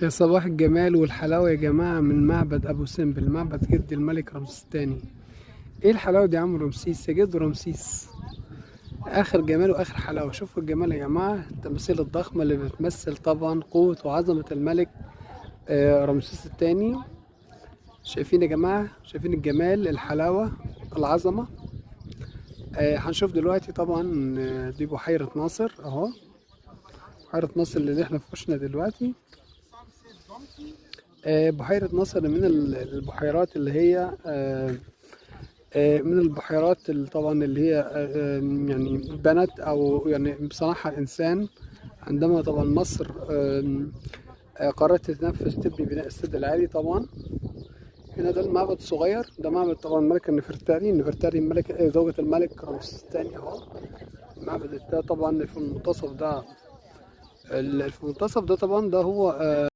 يا صباح الجمال والحلاوة يا جماعة من معبد أبو سمبل، معبد جد الملك رمسيس الثاني. ايه الحلاوة دي يا عم رمسيس يا جد رمسيس؟ آخر جمال وآخر حلاوة. شوفوا الجمال يا جماعة، التماثيل الضخمة اللي بتمثل طبعا قوة وعظمة الملك رمسيس الثاني. شايفين يا جماعة؟ شايفين الجمال، الحلاوة، العظمة. هنشوف دلوقتي طبعا دي بحيرة ناصر اهو. بحيرة ناصر اللي احنا في وشنا دلوقتي. بحيرة ناصر من البحيرات اللي هي من البحيرات اللي طبعا اللي هي يعني بنت او يعني بصراحة الانسان عندما طبعا مصر قررت تنفذ تبني بناء السد العالي. طبعا هنا ده المعبد الصغير، ده معبد طبعا الملكة نفرتاري الملك زوجة الملك رمسيس الثاني اهو. المعبد ده طبعا في المنتصف ده، في المنتصف ده طبعا ده هو